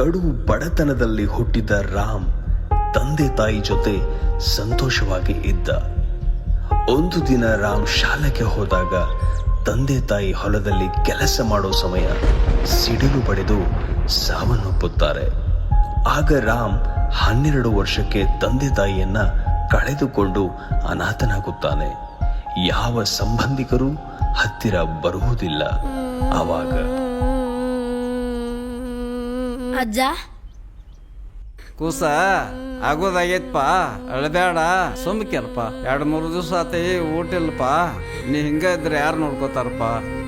ಕಡು ಬಡತನದಲ್ಲಿ ಹುಟ್ಟಿದ ರಾಮ್ ತಂದೆ ತಾಯಿ ಜೊತೆ ಸಂತೋಷವಾಗಿ ಇದ್ದ. ಒಂದು ದಿನ ರಾಮ್ ಶಾಲೆಗೆ ಹೋದಾಗ ತಂದೆ ತಾಯಿ ಹೊಲದಲ್ಲಿ ಕೆಲಸ ಮಾಡೋ ಸಮಯ ಸಿಡಿಲು ಬಡಿದು ಸಾವನ್ನಪ್ಪುತ್ತಾರೆ. ಆಗ ರಾಮ್ 12 ವರ್ಷಕ್ಕೆ ತಂದೆ ತಾಯಿಯನ್ನ ಕಳೆದುಕೊಂಡು ಅನಾಥನಾಗುತ್ತಾನೆ. ಯಾವ ಸಂಬಂಧಿಕರು ಹತ್ತಿರ ಬರುವುದಿಲ್ಲ. ಆವಾಗ ಅಜ್ಜ ಕೂಸ ಆಗೋದಾಗೈತಪ್ಪ, ಅಳಬೇಡ, ಸುಮ್ಕೆಲ್ಪ. 2-3 ದಿವಸ ಆತಿ ಊಟ ಇಲ್ಲಪ್ಪ. ನೀ ಹಿಂಗ ಇದ್ರೆ ಯಾರು ನೋಡ್ಕೋತಾರಪ್ಪ?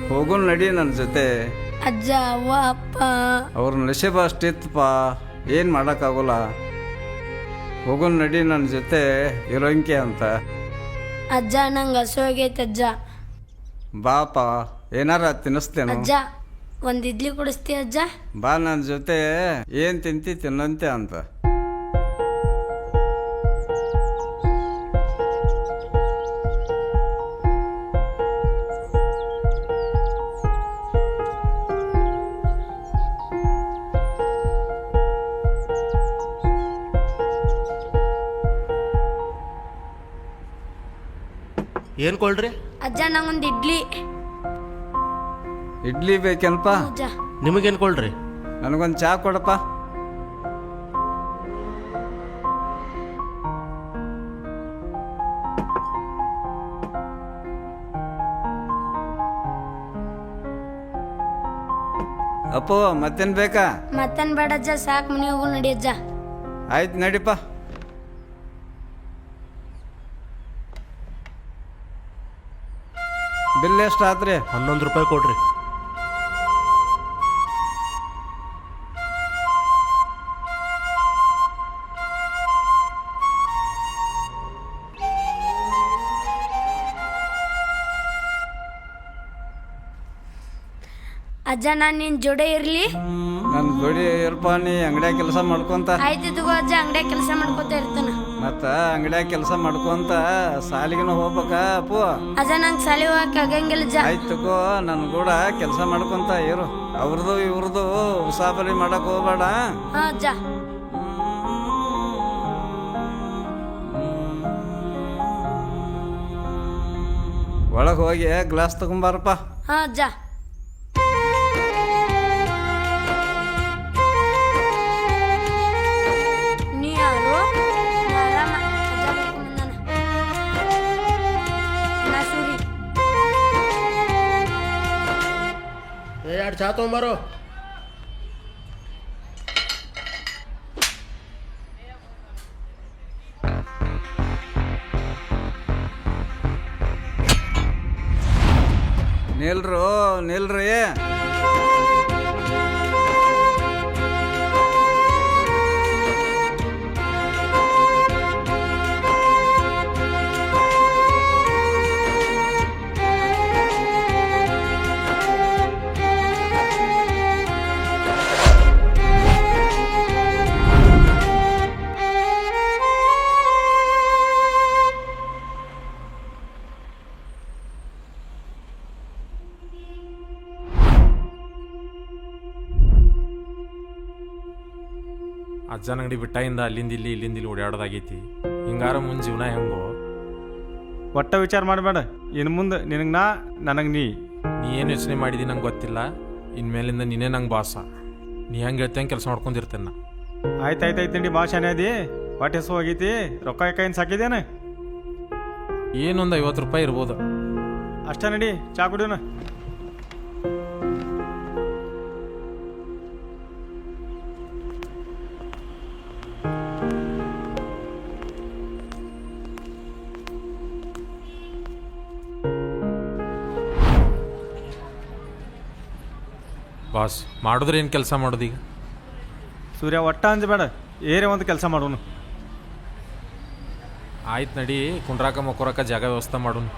ಹೋಗು ನಡಿ ನನ್ನ ಜೊತೆ. ಅಜ್ಜ ಅವ್ವ ಅಪ್ಪ ಅವ್ರ ನಶೀಬ ಅಷ್ಟಿತ್ತಪ್ಪ, ಏನು ಮಾಡೋಕ್ಕಾಗೋಲ್ಲ. ಹೋಗು ನಡಿ ನನ್ನ ಜೊತೆ ಇರೋಂಕೆ ಅಂತ. ಅಜ್ಜ ನಂಗೆ ಹಸು ಆಗೈತೆ ಅಜ್ಜ. ಬಾಪ, ಏನಾರ ತಿನ್ನಿಸ್ತೇನು? ಅಜ್ಜ ಒಂದ್ ಇಡ್ಲಿ ಕೊಡಿಸ್ತೀಯ ಅಜ್ಜ? ಬಾ ನನ್ನ ಜೊತೆ, ಏನು ತಿಂತಿ ತಿನ್ನಂತೆ ಅಂತ. ಏನು ಕೊಳ್ರಿ? ಅಜ್ಜ ನಂಗೊಂದು ಇಡ್ಲಿ. ಇಡ್ಲಿ ಬೇಕೇನಪ್ಪ? ಅಜ್ಜ ನಿಮಗೇನು ಕೊಳ್ರಿ? ನನಗೊಂದು ಚಹಾ ಕೊಡಪ್ಪ. ಅಪ್ಪು ಮತ್ತೇನು ಬೇಕಾ? ಮತ್ತೇನ್ ಬೇಡ ಅಜ್ಜ, ಸಾಕು, ಮನೆ ಹೋಗು ನಡಿ ಅಜ್ಜ. ಆಯ್ತು ನಡಿಪ್ಪ. ಬಿಲ್ ಎಷ್ಟು ಆತ್ರಿ? 11 ರೂಪಾಯಿ ಕೊಡ್ರಿ. ಅಜ್ಜ ನಾನು ನಿನ್ ಜೋಡೆ ಇರ್ಲಿ? ನನ್ನ ಜೋಡಿ ಇರಪ್ಪ. ನೀ ಅಂಗಡಿಯಾಗ ಕೆಲಸ ಮಾಡ್ಕೊಂತ. ಆಯ್ತು ತಗೋ ಅಜ್ಜ, ಅಂಗಡಿಯಾಗ ಕೆಲಸ ಮಾಡ್ಕೊತ ಇರ್ತಾನ. ಮತ್ತ ಅಂಗಡಿಯಾಗ ಕೆಲಸ ಮಾಡ್ಕೊಂತ ಸಾಲಿಗೆನ ಹೋಗ್ಬೇಕ ಅಪ್ಪು? ಅಜ್ಜ ನಂಗೆ ಸಾಲಿ ಹೋಗಕ್ಕೆ ಆಗಂಗಿಲ್ಲ ಅಜ್ಜ. ಆಯ್ತು ತಗೋ, ನನ್ನ ಕೂಡ ಕೆಲಸ ಮಾಡ್ಕೊಂತ ಇರು. ಅವ್ರದ್ದು ಇವ್ರದ್ದು ಉಸಾಬರಿ ಮಾಡಕ್ ಹೋಗ್ಬೇಡ. ಹಾ ಅಜ್ಜ. ಒಳಗೆ ಹೋಗಿ ಗ್ಲಾಸ್ ತಗೊಂಬಾರಪ್ಪ. ಹಾ ಅಜ್ಜ. ನೀ ಯಾರು? ನಾ ಆರಾಮ. ಅಜ್ಜ ಕರ್ಕೊಂಡ್ ಬಂದಾನ. ನಾ ಸೂರಿ. 2 ಚಹಾ ತೊಗೊಂಬಾರೋ. ನಿಲ್ರಿ. ಅಜ್ಜನ ಅಂಗಡಿ ಬಿಟ್ಟಾಗಿಂದ ಅಲ್ಲಿಂದ ಇಲ್ಲಿ ಓಡಾಡೋದಾಗೈತಿ. ಹಿಂಗಾರ ಮುಂದೆ ಜೀವನ ಹೆಂಗೋ? ಒಟ್ಟ ವಿಚಾರ ಮಾಡಬೇಡ. ಇನ್ನು ಮುಂದೆ ನಿನಗೆ ನಾ, ನನಗೆ ನೀ ಏನು ಯೋಚನೆ ಮಾಡಿದಿ ನಂಗೆ ಗೊತ್ತಿಲ್ಲ. ಇನ್ಮೇಲಿಂದ ನೀನೇ ನಂಗೆ ಬಾಸ. ನೀ ಹೆಂಗೆ ಹೇಳ್ತಂಗೆ ಕೆಲಸ ಮಾಡ್ಕೊಂಡಿರ್ತೇನೆ ನಾ. ಆಯ್ತು ನಡಿ. ಭಾಷಾನೇ ಅದಿ. ಹೊಟ್ಟೆ ಹೆಸು ಹೋಗೈತಿ. ರೊಕ್ಕ ಏನು ಸಾಕಿದೇನ? ಏನೊಂದು 50 ರೂಪಾಯಿ ಇರ್ಬೋದು ಅಷ್ಟ. ನಡಿ, ಚಾ ಕುಡಿಯೋಣ. ಬಾಸ್, ಮಾಡಿದ್ರೆ ಏನು ಕೆಲಸ ಮಾಡೋದು ಈಗ? ಸೂರ್ಯ, ಒಟ್ಟ ಅಂಜಬೇಡ. ಏರೇ ಒಂದು ಕೆಲಸ ಮಾಡೋನು. ಆಯ್ತು ನಡಿ, ಕುಂಡ್ರಾಕ ಮಕ್ಕೋರಾಕ ಜಾಗ ವ್ಯವಸ್ಥೆ ಮಾಡೋನು.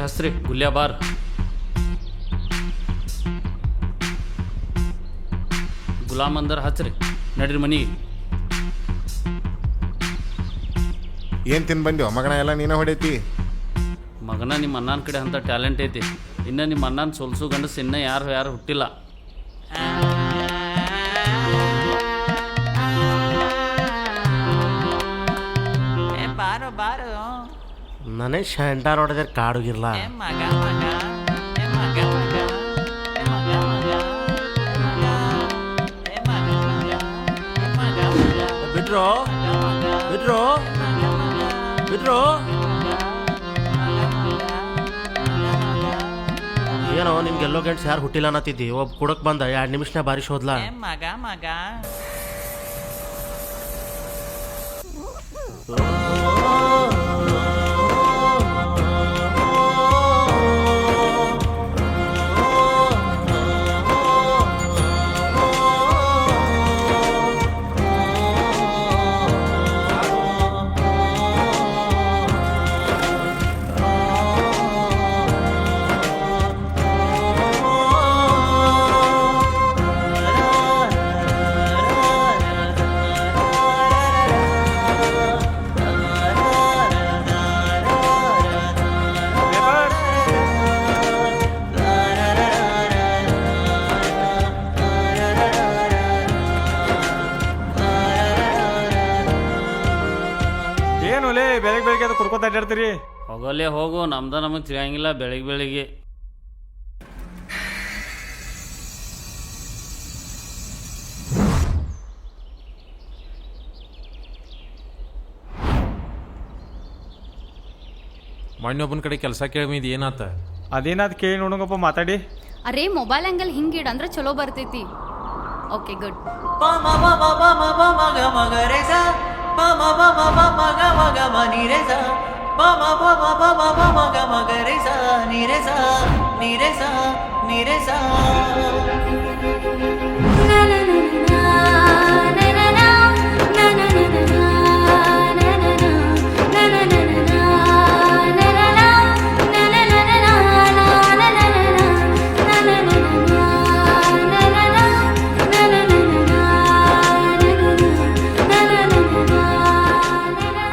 ಹಸ್ರಿ ಗುಲ್ಯ ಬಾರ್. ಗುಲಾಮ್ ಅಂದರ್ ಹಚ್ರಿ, ನಡ್ರಿ ಮನಿಗೆ. ಏನು ತಿನ್ ಬಂದ್ಯೋ ಮಗನ, ಎಲ್ಲ ನೀನೇ ಹೊಡೈತಿ. ಮಗನ ನಿಮ್ಮ ಅಣ್ಣನ ಕಡೆ ಅಂತ ಟ್ಯಾಲೆಂಟ್ ಐತಿ. ಇನ್ನು ನಿಮ್ಮ ಅಣ್ಣನ ಸೋಲ್ಸು ಗಂಡಸ್ ಇನ್ನೂ ಯಾರು ಹುಟ್ಟಿಲ್ಲ. ಬಾರೋ ಬಾರೋ ನನಗೆ ಶಂಟಾರ್ ಹೊಡೆದ್ರೆ ಕಾಡುಗಿರ್ಲ. ಮಗ ಮಗ ಮಗ ಮಗ ಮಗ ಮಗ ಬಿಡ್ರೋ ಬಿಡ್ರೋ ಬಿಡ್ರೋ. ಏನೋ ನಿಮ್ಗೆಲ್ಲೋ ಗಂಟ್ಸ್ ಯಾರು ಹುಟ್ಟಿಲ್ಲ ಅನ್ನತ್ತಿದ್ದಿ. ಒಬ್ಬ ಕುಡಕ್ ಬಂದ 2 ನಿಮಿಷನ ಬಾರಿಶ್ ಹೋದ್ಲ. ಮಗ ಮಗ ಏನು ಲೇ ಬೆಳಗ್ಗೆ ಅದು ಕುರ್ಕೋತ ಅಡ್ಡಾಡ್ತೀರಿ? ಹೋಗಲ್ಲೇ ಹೋಗು, ನಮಗೆ ತಿಳಿಯಂಗಿಲ್ಲ ಬೆಳಿಗ್ಗೆ. ಮೊನ್ನೊಬ್ಬನ ಕಡೆ ಕೆಲಸ ಕೇಳಿದ್ ಏನಾತ? ಅದೇನಾದ್ ಕೇಳಿ ನೋಡಂಗಪ್ಪ ಮಾತಾಡಿ. ಅರೇ ಮೊಬೈಲ್ ಆ್ಯಂಗಲ್ ಹಿಂಗಿಡ ಅಂದ್ರೆ ಚಲೋ ಬರ್ತೈತಿ. Okay good. ಪ ಮ ಪ ಮ ಪ ಮ ಪ ಮಗ ಮಗ ರೇ ಸ ಪ ಮ ಪ ಮ ಪ ಮಗ ಮಗ ಮ ನೀ ರೇ ಸ ಪ ಮ ಪ ಮ ಪ ಮ ಪ ಮಗ ಮಗ ರೇ ಸ ನೀ ರೇ ಸ ನೀ ರೇ ಸ ನೀ ರೇ ಸ.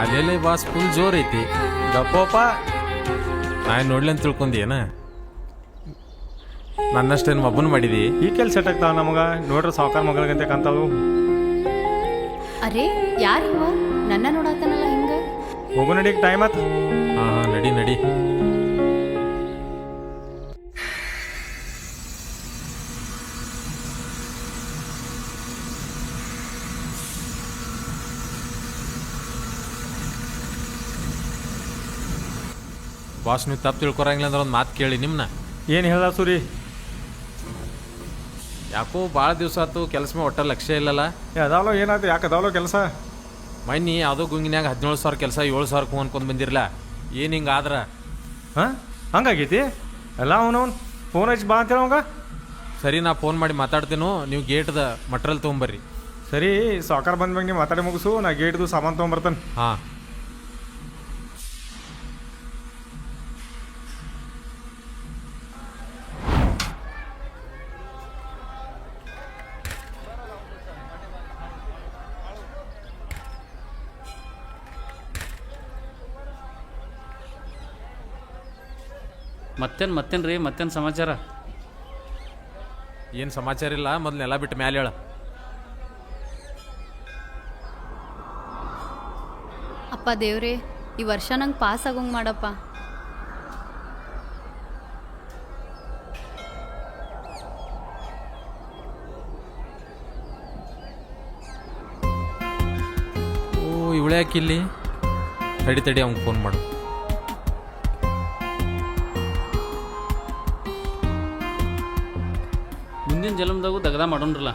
ಅಲ್ಲೆಲ್ಲ ಬಾಸ್ ಫುಲ್ ಜೋರ್ ಐತಿ. ಗಪ್ಪಪ್ಪ. ನಾನು ನೋಡ್ಲಿ ಅಂತ ತಿಳ್ಕೊಂಡೇನ? ನನ್ನಷ್ಟೇನು ಒಬ್ಬನ ಮಾಡಿದಿ? ಈ ಕೆಲ್ಸ ಸೆಟ್ ಆಗ್ತಾವ ನಮಗ. ನೋಡ್ರಿ ಸಾವುಕಾರ ಮಗಳಿಗಂತೆ ಕಾಂತಾವು. ಅರೇ ಯಾರಿವ ನನ್ನ ನೋಡಾತನಲ್ಲ ಹಿಂಗ? ಹೋಗು ನಡಿ, ಟೈಮ್ ಆತ್. ಹಾಂ ನಡಿ. ಬಾಸ್ ನೀವು ತಪ್ಪು ತಿಳ್ಕೊರಂಗಿಲ್ಲ ಅಂದ್ರೆ ಒಂದು ಮಾತು ಕೇಳಿ ನಿಮ್ಮನ್ನ. ಏನು ಹೇಳ್ದ ಸೂರಿ? ಯಾಕೋ ಭಾಳ ದಿವಸ ಆಯ್ತು ಕೆಲಸ ಮೇಲೆ ಒಟ್ಟ ಲಕ್ಷ್ಯ ಇಲ್ಲಲ್ಲ. ಅದಾವಲೋ ಏನಾಯ್ತು? ಯಾಕೆ ಅದಾವಲೋ ಕೆಲಸ? ಮನ್ನಿ ಯಾವುದೋ ಗುಂಗಿನ್ಯಾಗ 17,000 ಕೆಲಸ 7,000 ಅನ್ಕೊಂಡ್ ಬಂದಿರಲ್ಲ. ಏನು ಹಿಂಗೆ ಆದ್ರೆ? ಹಾಂ ಹಂಗಾಗೈತಿ ಎಲ್ಲ. ಅವನವ್ನು ಫೋನ್ ಹಚ್ಚಿ ಬಾ ಅಂತೇಳ ಅವಂಗ. ಸರಿ, ನಾ ಫೋನ್ ಮಾಡಿ ಮಾತಾಡ್ತೇನೋ, ನೀವು ಗೇಟ್ದ ಮಟ್ರಿಯಲ್ ತೊಗೊಂಬರ್ರಿ. ಸರಿ, ಸಾವುಕಾರ ಬಂದ್ಮ್ಯಾಗ ನೀವು ಮಾತಾಡಿ ಮುಗಿಸು, ನಾ ಗೇಟ್ದು ಸಾಮಾನು ತೊಗೊಂಬರ್ತಾನೆ. ಹಾಂ. ಮತ್ತೇನು ಸಮಾಚಾರ? ಏನು ಸಮಾಚಾರ ಇಲ್ಲ. ಮೊದಲೆಲ್ಲ ಬಿಟ್ಟು ಮ್ಯಾಲೆ ಹೇಳ. ಅಪ್ಪ ದೇವ್ರೇ, ಈ ವರ್ಷ ನಂಗೆ ಪಾಸ್ ಆಗೋಂಗೆ ಮಾಡಪ್ಪ. ಓ ಇವಳೆ ಯಾಕಿಲ್ಲಿ? ತಡಿ ಅವ್ನಿಗೆ ಫೋನ್ ಮಾಡು. ಮುಂದಿನ ಜನ್ಮದಾಗೂ ದಗದ ಮಾಡೋಣ್ರಲ್ಲ.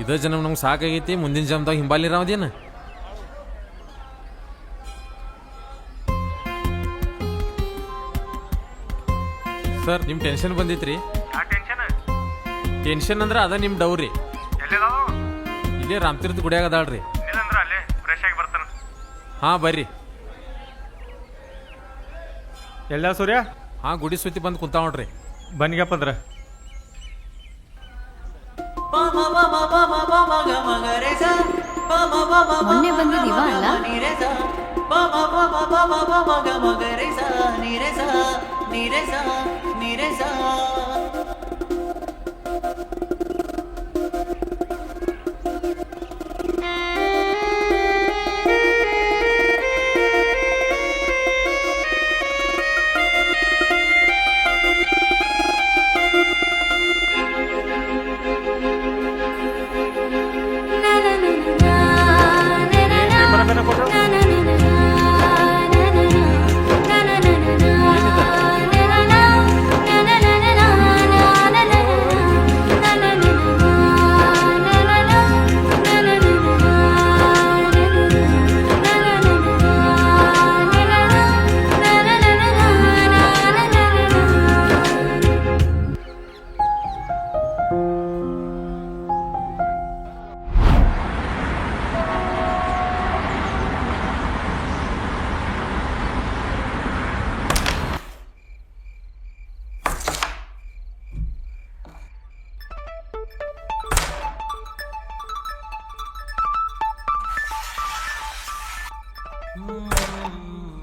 ಇದೇ ಜನ್ಮ ನಮ್ಗೆ ಸಾಕಾಗೈತಿ, ಮುಂದಿನ ಜನ್ಮದಾಗ ಹಿಂಬಾಲಿರಾವದೇನು? ಸರ್ ನಿಮ್ಮ ಟೆನ್ಷನ್ ಬಂದಿತ್ರಿ? ಟೆನ್ಷನ್ ಅಂದ್ರೆ ಅದ ನಿಮ್ಮ ಡೌರಿ. ಇಲ್ಲೇ ರಾಮತೀರ್ಥ ಗುಡಿಯಾಗ ಅದಾಳ್ರಿ. ಹಾಂ ಬರ್ರಿ. ಎಲ್ಲ ಸೂರ್ಯ? ಹಾಂ ಗುಡಿ ಸುತ್ತಿ ಬಂದು ಕುಂತಾವ ನೋಡ್ರಿ. ಬನ್ನಿಗಪ್ಪ ಅಂದ್ರೆ ಮೊನ್ನೆ ಬಂದಿದ್ದೀವ ಅಲ್ಲ?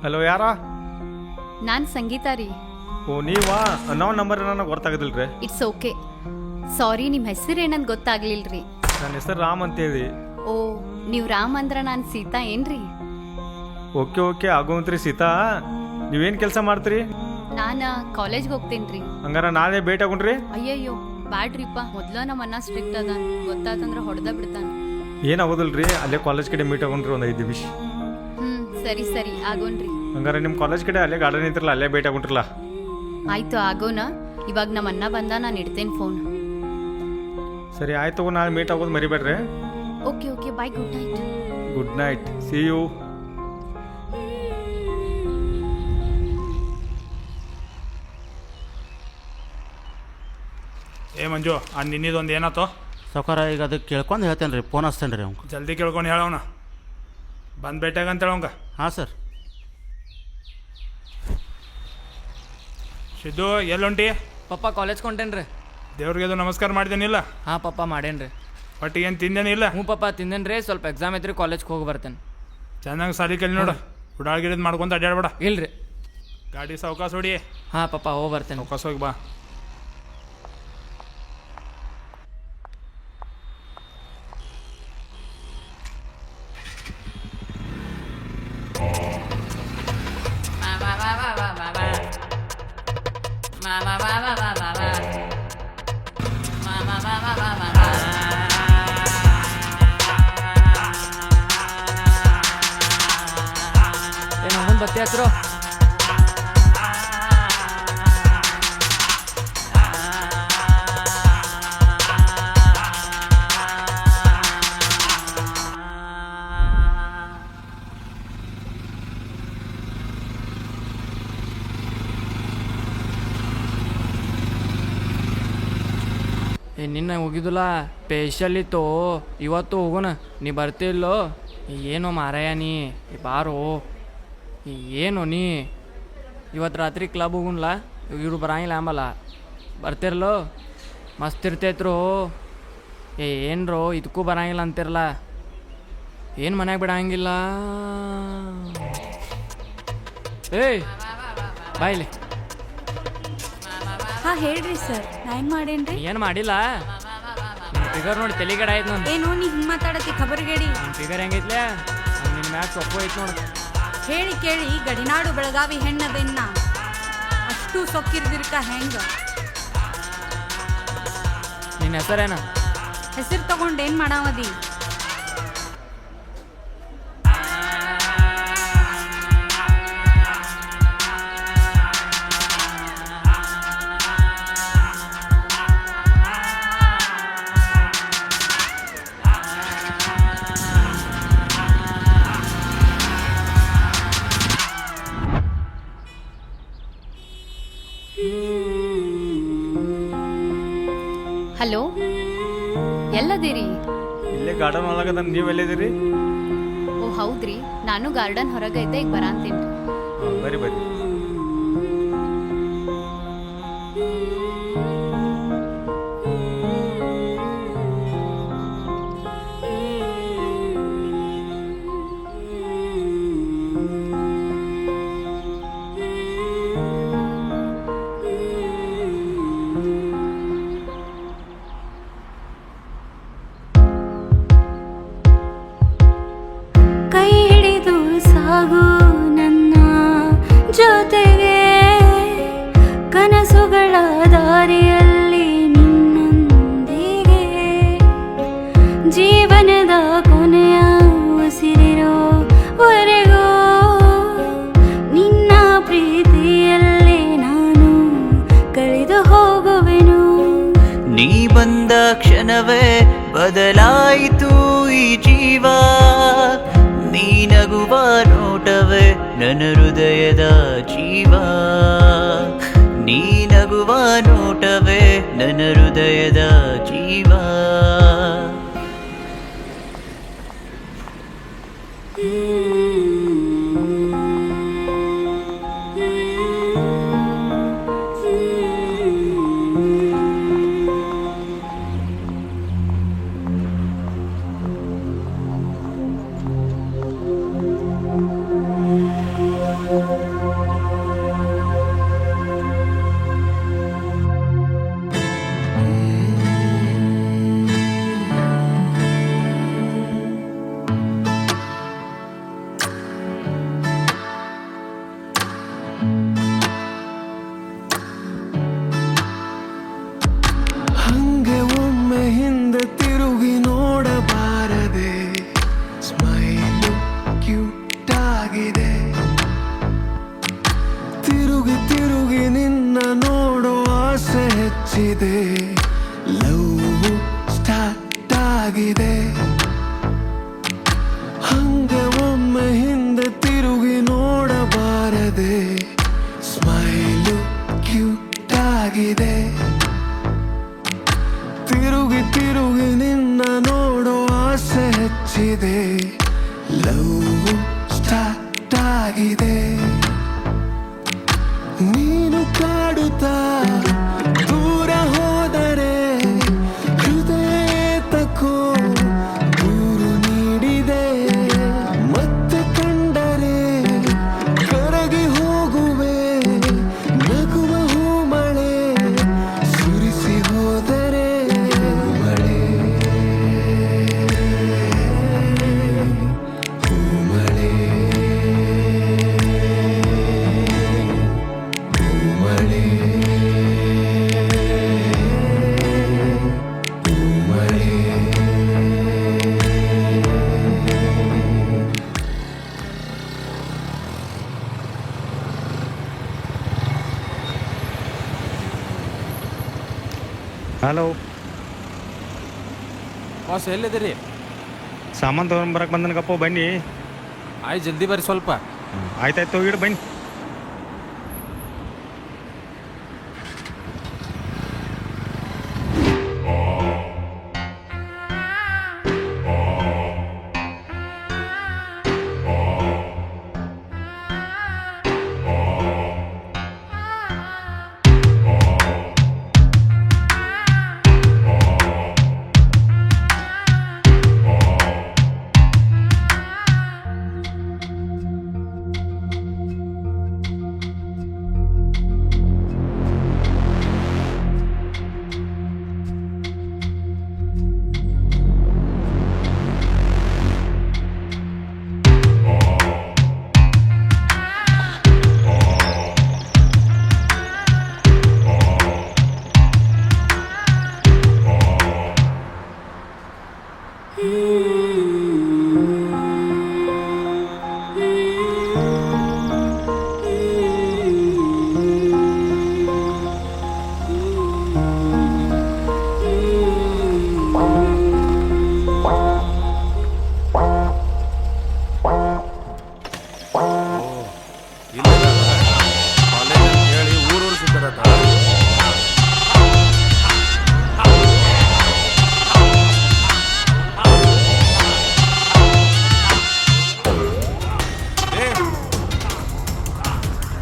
ಹಲೋ ಯಾರ? ನಾನು ಸಂಗೀತ ರೀ. ಓ ನೀವಾ? ನಾವು ನಂಬರ್ ನನಗೆ ಗೊತ್ತಾಗೋದಿಲ್ರಿ. It's okay. ಸಾರಿ, ನಿಮ್ಮ ಹೆಸರು ಏನಂತ ಗೊತ್ತಾಗ್ಲಿಲ್ರಿ. ನನ್ನ ಹೆಸರು ರಾಮ್ ಅಂತೇಳಿ. ಓ, ನೀವು ರಾಮ್ ಅಂದ್ರ ನಾನು ಸೀತಾ ಏನ್ರಿ? ಓಕೆ ಓಕೆ ಆಗೋಂತ್ರಿ ಸೀತಾ. ನೀವೇನು ಕೆಲಸ ಮಾಡ್ತೀರಿ? ನಾನು ಕಾಲೇಜ್ಗೆ ಹೋಗ್ತೇನ್ರಿ. ಹಂಗಾರ ನಾಳೆ ಭೇಟಿ ಆಗುಣ್ರಿ. ಅಯ್ಯಯ್ಯೋ ಬ್ಯಾಡ್ರಿಪ್ಪ, ಮೊದ್ಲ ನಮ್ಮ ಅಣ್ಣ ಸ್ಟ್ರಿಕ್ಟ್ ಅದಾನ, ಗೊತ್ತಾತಂದ್ರ ಹೊಡೆದ ಬಿಡ್ತಾನ. ಏನಾಗೋದಿಲ್ರಿ, ಅಲ್ಲೇ ಕಾಲೇಜ್ ಕಡೆ ಮೀಟ್ ಆಗುಣ್ರಿ ಒಂದು 5 ನಿಮಿಷ. ಸರಿ ಸರಿ ಆಗೋನ್ರಿ. ಹಂಗಾರೆ ನಿಮ್ಮ ಕಾಲೇಜ್ ಕಡೆ ಅಲ್ಲೇ ಗಾರ್ಡನ್ ಇದ್ರಲ್ಲ, ಅಲ್ಲೇ ಭೇಟಿ ಆಗುಣ್ರಲ್ಲ. ಆಯ್ತು ಆಗೋಣ. ಇವಾಗ ನಮ್ಮ ಅಣ್ಣ ಬಂದ, ನಾನು ಇಡ್ತೇನೆ ಫೋನ್. ಸರಿ ಆಯ್ತು, ನಾಳೆ ಮೀಟ್ ಆಗೋದು ಮರಿಬೇಡ್ರಿ. Okay okay, bye, good night. Good night, see you. ಏ ಮಂಜು, ನಿನ್ನಿದೊಂದು ಏನಾಯ್ತು? ಸಾವ್ಕಾರ ಈಗ ಅದಕ್ಕೆ ಕೇಳ್ಕೊಂಡು ಹೇಳ್ತೇನೆ ರೀ, ಫೋನ್ ಹಚ್ತೇನೆ ರೀ ಅವ್ನು. ಜಲ್ದಿ ಕೇಳ್ಕೊಂಡು ಹೇಳವನ, ಬಂದು ಭೇಟಿಯಾಗ ಅಂತ ಹೇಳವಂಗ. ಹಾಂ ಸರ್. ಸಿದ್ದು ಎಲ್ಲೊಂಟಿ? ಪಪ್ಪ ಕಾಲೇಜ್ ಕೊಂಟೇನ್ರಿ. ದೇವ್ರಿಗೆ ಅದು ನಮಸ್ಕಾರ ಮಾಡಿದೇನಿಲ್ಲ? ಹಾಂ ಪಪ್ಪ ಮಾಡೇನ್ರಿ. ಒಟ್ಟಿಗೆ ಏನು ತಿಂದೇನಿಲ್ಲ? ಹ್ಞೂ ಪಪ್ಪ ತಿಂದೇನ್ರಿ, ಸ್ವಲ್ಪ ಎಕ್ಸಾಮ್ ಐತ್ರಿ, ಕಾಲೇಜ್ಗೆ ಹೋಗಿ ಬರ್ತೇನೆ. ಚೆನ್ನಾಗಿ ಸಾಲಿ ಕಲಿ ನೋಡು, ಹುಡಾಗಿರಿದ್ ಮಾಡ್ಕೊಂತ ಅಡ್ಡಾಡ್ಬೇಡ. ಇಲ್ರಿ. ಗಾಡಿ ಸಾವ್ಕಾಸ ಹೊಡಿ. ಹಾಂ ಪಪ್ಪ ಹೋಗಿ ಬರ್ತೇನೆ. ಸಾವ್ಕಾಸ ಹೋಗಿ ಬಾ. ಏನು ಬತ್ತಿ ಹಚ್ರು? ನಿನ್ನೆ ಹೋಗಿದ್ದಿಲ್ಲ, ಸ್ಪೆಷಲ್ ಇತ್ತು. ಇವತ್ತು ಹೋಗೋಣ, ನೀ ಬರ್ತಿಲ್ಲೋ? ಏನೋ ಮಾರಾಯ ನೀ ಬಾರೋ. ಏನು ನೀ ಇವತ್ತು ರಾತ್ರಿ ಕ್ಲಬ್ ಹೋಗುನ್ಲ? ಇವ್ರು ಬರಂಗಿಲ್ಲ ಆಂಬಲ್ಲ, ಬರ್ತಿರ್ಲೋ? ಮಸ್ತ್ ಇರ್ತೈತ್ರು. ಏನ್ರೋ ಇದಕ್ಕೂ ಬರಂಗಿಲ್ಲ ಅಂತಿರಲ್ಲ, ಏನು ಮನ್ಯಾಗ ಬಿಡಂಗಿಲ್ಲ? ಏಯ್ ಬಾಯ್ಲಿ. ಹಾಂ ಹೇಳ್ರಿ ಸರ್, ನಾ ಏನು ಮಾಡೇನ್ರಿ? ಏನು ಮಾಡಿಲ್ಲ, ಫಿಗರ್ ನೋಡಿ ತಲೆಗಡೆ ಆಯ್ತು ನಾನು. ಏನು ನೀ ಹಿಂಗೆ ಮಾತಾಡತಿ ಖಬರ್ಗೇಡಿ? ಫಿಗರ್ ಹೆಂಗೈತ್ಲೆ? ನಿನ್ನ ಮ್ಯಾಚ್ ಸೊಪ್ಪು ಐತೆ ನೋಡು. ಹೇಳಿ ಕೇಳಿ ಗಡಿನಾಡು ಬೆಳಗಾವಿ ಹೆಣ್ಣದೆನ್ನ ಅಷ್ಟು ಸೊಕ್ಕಿರ್ದಿರ್ಕ ಹೆಂಗ? ನಿನ್ನ ಹೆಸರೇನ? ಹೆಸರು ತಗೊಂಡು ಏನು ಮಾಡಾವದಿ? ಹಲೋ, ಎಲ್ಲದಿರಿ? ಇಲ್ಲೇ ಗಾರ್ಡನ್ ಒಳಗದ, ನೀವು ಎಲ್ಲಿದ್ದೀರಿ? ಓ ಹೌದ್ರಿ, ನಾನು ಗಾರ್ಡನ್ ಹೊರಗೈತೆ, ಈಗ ಬರಾಂತೀನಿ. ಬರ್ರಿ ಬರ್ರಿ. ಕೈ ಹಿಡಿದು ಸಾಗು ನನ್ನ ಜೊತೆಗೆ ಕನಸುಗಳ ದಾರಿಯಲ್ಲಿ ನಿನ್ನೊಂದಿಗೆ ಜೀವನದ ಕೊನೆಯ ಉಸಿರಿರೋವರೆಗೂ ನಿನ್ನ ಪ್ರೀತಿಯಲ್ಲೇ ನಾನು ಕಳೆದು ಹೋಗುವೆನು. ನೀ ಬಂದ ಕ್ಷಣವೇ ಬದಲಾಯಿತು ಈ ಜೀವ, ನೀ ನಗುವ ನೋಟವೇ ನನ್ನ ಹೃದಯದ ಜೀವ, ನೀ ನಗುವ ನೋಟವೇ ನನ್ನ ಹೃದಯದ ಜೀವ. ಹಂಗೆ ಒಮ್ಮೆ ಹಿಂದೆ ತಿರುಗಿ ನೋಡಬಾರದೆ, ಸ್ಮೈಲು ಕ್ಯೂಟ್ ಆಗಿದೆ. ತಿರುಗಿ ತಿರುಗಿ ನಿನ್ನ ನೋಡೋ ಆಸೆ ಹೆಚ್ಚಿದೆ, ಲವ್ ಸ್ಟಾರ್ಟ್ ಆಗಿದೆ. ಹಂಗೆ ಒಮ್ಮೆ ಹಿಂದೆ ತಿರುಗಿ ನೋಡಬಾರದೆ, ಸ್ಮೈಲು ಕ್ಯೂಟ್ ಆಗಿದೆ. ತಿರುಗಿ ತಿರುಗಿ ನಿನ್ನ ನೋಡೋ ಆಸೆ ಹೆಚ್ಚಿದೆ, ಲವ್ ಸ್ಟಾರ್ಟ್ ಆಗಿದೆ. ನೀನು ಕಾಡುತ್ತಾ ದೂರ ಹೋದರೆ ಹೃದಯ ತಕೋ ದೂರು ನೀಡಿದೆ. ಮತ್ತೆ ಕಂಡರೆ ಕರಗಿ ಹೋಗುವೆ, ನಗುವ ಹೂಮಳೆ ಸುರಿಸಿ ಹೋದರೆ. ಮಳೆ ಹೂಮಳೆ ಹೂಮಳೆ ಹೂಮಳೆ. ಹಲೋ, ಬಾಸ್ ಎಲ್ಲಿದ್ದೀರಿ? ಸಾಮಾನು ತೊಗೊಂಬರಕ್ಕೆ ಬಂದನಗಪ್ಪ, ಬನ್ನಿ. ಆಯ್ತು, ಜಲ್ದಿ ಬರ್ರಿ ಸ್ವಲ್ಪ. ಆಯ್ತಾಯ್ತು, ಇಡು ಬನ್ನಿ.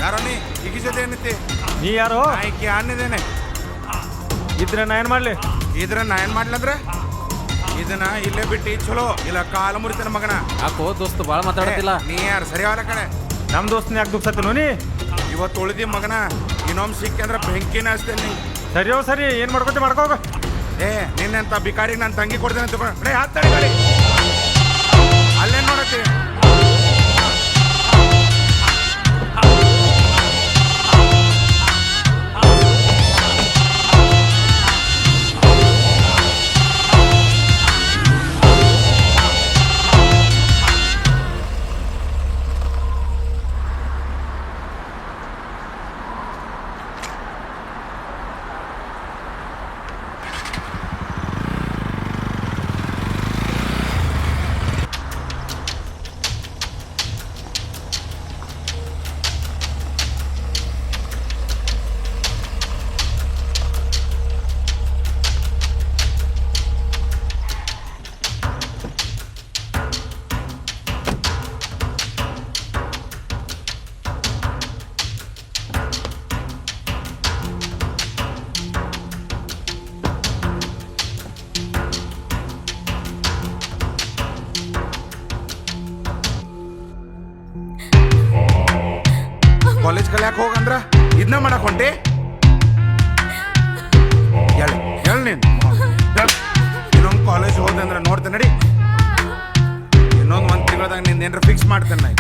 ಯಾರೋ ನೀ ಈಗ ಜೊತೆ ಏನೈತಿ? ನೀ ಯಾರು? ಆಯ್ಕೆ ಅನ್ನಿದ್ದೇನೆ. ಇದ್ರೆ ನಾ ಏನು ಮಾಡಲಿ? ಇದ್ರ ನಾ ಏನ್ ಮಾಡ್ಲಂದ್ರೆ ಇದನ್ನ ಇಲ್ಲೇ ಬಿಟ್ಟು ಚಲೋ ಇಲ್ಲ ಕಾಲ ಮುರಿತಾನ ಮಗನ. ಯಾಕೋ ದೋಸ್ತ ಭಾಳ ಮಾತಾಡತ್ತಿಲ್ಲ. ನೀ ಯಾರು ಸರಿ ಅವಲ್ಲ ಕಡೆ. ನಮ್ಮ ದೋಸ್ತನ ಯಾಕೆ ದುಃಖಸತ್ತು ನೀ? ಇವತ್ತು ಉಳಿದಿ ಮಗನ, ಇನ್ನೊಮ್ಮೆ ಸಿಕ್ಕಂದ್ರೆ ಬೆಂಕಿನ ಹಚ್ತೇನೆ ನೀ. ಸರಿಯೋ ಸರಿ, ಏನು ಮಾಡ್ಕೊತಿ ಮಾಡ್ಕೋಗ. ನಿನ್ನಂತ ಬಿಕಾರಿ ನಾನು ತಂಗಿ ಕೊಡ್ತೇನೆ ತಗೊಂಡು ಹತ್ತಾಳಿ ಗಾಡಿ ಅಲ್ಲೇನು ನೋಡತ್ತಿ. ಕಾಲೇಜ್ ಕಲಿಯಾಕ ಹೋಗಂದ್ರ ಇದನ್ನ ಮಾಡಕ್ ಹೊಂಟಿ. ಇನ್ನೊಂದು ಕಾಲೇಜ್ ಹೋದಂದ್ರ ನೋಡ್ತೇನೆ ನಡಿ. ಇನ್ನೊಂದು 1 ತಿಂಗಳದಾಗ ನಿಂದ ಏನಾರ ಫಿಕ್ಸ್ ಮಾಡ್ತೇನೆ ನಾ.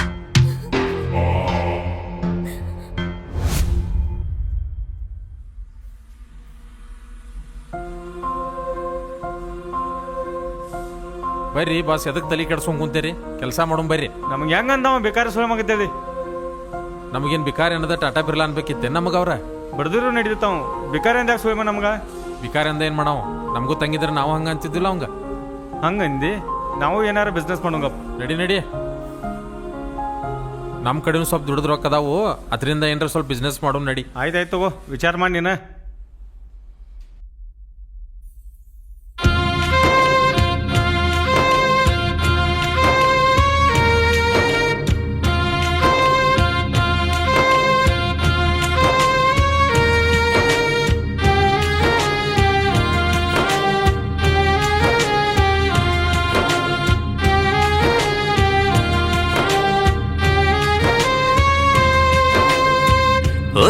ಬರ್ರಿ ಬಾಸ್, ಎದಕ್ಕೆ ತಲೆ ಕೆಡ್ಸ್ಕೊಂಡ್ ಕುಂತೀರಿ? ಕೆಲಸ ಮಾಡೋಣ ಬರ್ರಿ. ನಮ್ಗೆ ಹೆಂಗಂದವ ಬೇಕಾದ್ರೆ ಸುಳ್ಳು ಮಗತ್ತೇದಿ. ನಮಗೇನು ಬಿಕಾರಿ ಅನ್ನೋದ ಟಾಟಾ ಬಿರ್ಲಾ ಅನ್ಬೇಕಿತ್ತೆ ನಮಗೆ. ಅವ್ರ ಬಡ್ದಿರು ನಡೀತಾವ, ಬೇಕಾರೆ ಅಂದಾಗ ಸುಳ್ಳು ನಮ್ಗೆ. ಬಿಕಾರಿ ಅಂದ ಏನು ಮಾಡಾವ? ನಮಗೂ ತಂಗಿದ್ರೆ ನಾವು ಹಂಗೆ ಅಂತಿದ್ದಿಲ್ಲ ಅವಂಗ. ಹಂಗಂದಿ ನಾವು ಏನಾರ ಬಿಸ್ನೆಸ್ ಮಾಡೋಂಗಪ್ಪ. ನಡಿ ನಮ್ಮ ಕಡೆನೂ ಸ್ವಲ್ಪ ದುಡ್ದು ರೊಕ್ಕ ಅದಾವು, ಅದರಿಂದ ಏನಾರ ಸ್ವಲ್ಪ ಬಿಸ್ನೆಸ್ ಮಾಡೋಣ ನಡಿ. ಆಯ್ತಾಯ್ತು ತಗೋ, ವಿಚಾರ ಮಾಡಿ ನೀನು.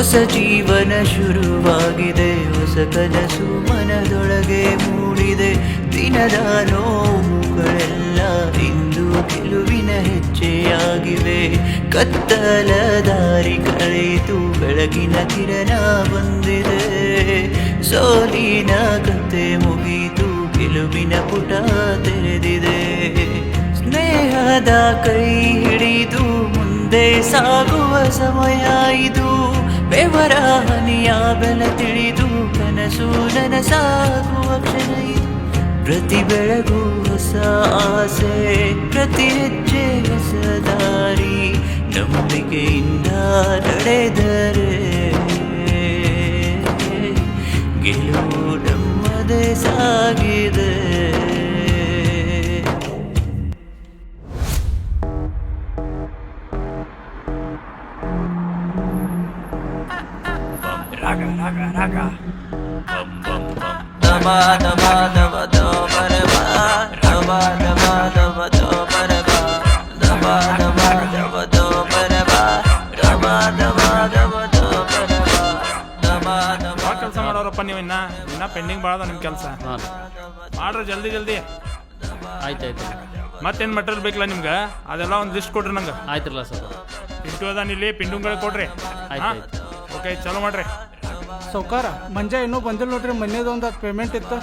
ಹೊಸ ಜೀವನ ಶುರುವಾಗಿದೆ, ಹೊಸ ಕನಸು ಮನದೊಳಗೆ ಮೂಡಿದೆ. ದಿನದ ನೋವುಗಳೆಲ್ಲ ಇಂದು ಗೆಲುವಿನ ಹೆಜ್ಜೆಯಾಗಿವೆ. ಕತ್ತಲ ದಾರಿ ಕಳೆಯಿತು, ಬೆಳಗಿನ ಕಿರಣ ಬಂದಿದೆ. ಸೋಲಿನ ಕತೆ ಮುಗಿಯಿತು, ಗೆಲುವಿನ ಪುಟ ತೆರೆದಿದೆ. ಸ್ನೇಹದ ಕೈ ಹಿಡಿದು ಮುಂದೆ ಸಾಗುವ ಸಮಯ ಇದು. ಬೆವರ ಹನಿಯ ಬೆಲೆ ತಿಳಿದು ಕನಸು ನನಸಾಗುವ ಕ್ಷಣ ಇದು. ಪ್ರತಿ ಬೆಳಗು ಹೊಸ ಆಸೆ, ಪ್ರತಿ ಹೆಜ್ಜೆ ಹೊಸ ದಾರಿ. ನಂಬಿಕೆಯಿಂದ ನಡೆದರೆ ಗೆಲುವು ನಮ್ಮದೇ ಸಾಗಿದೆ. ಕೆಲಸ ಮಾಡೋರಪ್ಪ ನೀವು ಇನ್ನ ಪೆಂಡಿಂಗ್ ಭಾಳ ನಿಮ್ಮ ಕೆಲಸ ಮಾಡ್ರಿ ಜಲ್ದಿ ಜಲ್ದಿ. ಆಯ್ತಾಯ್ತು. ಮತ್ತೇನು ಮೆಟೀರಿಯಲ್ ಬೇಕಿಲ್ಲ ನಿಮ್ಗೆ? ಅದೆಲ್ಲ ಒಂದು ಲಿಸ್ಟ್ ಕೊಡ್ರಿ ನಂಗೆ. ಆಯ್ತಿರಲ್ಲ ಸರ್. ಪಿಂಟು ಅದಾನ ಇಲ್ಲಿ, ಪಿಂಟುಗಳಿಗೆ ಕೊಡ್ರಿ. ಆಯ್ತು. ಓಕೆ, ಚಲೋ ಮಾಡ್ರಿ. ಸೌಕಾರ ಮಂಜ ಇನ್ನೂ ಬಂದಿಲ್ಲ ನೋಡ್ರಿ. ಮೊನ್ನೆದೊಂದು ಅದು ಪೇಮೆಂಟ್ ಇತ್ತು,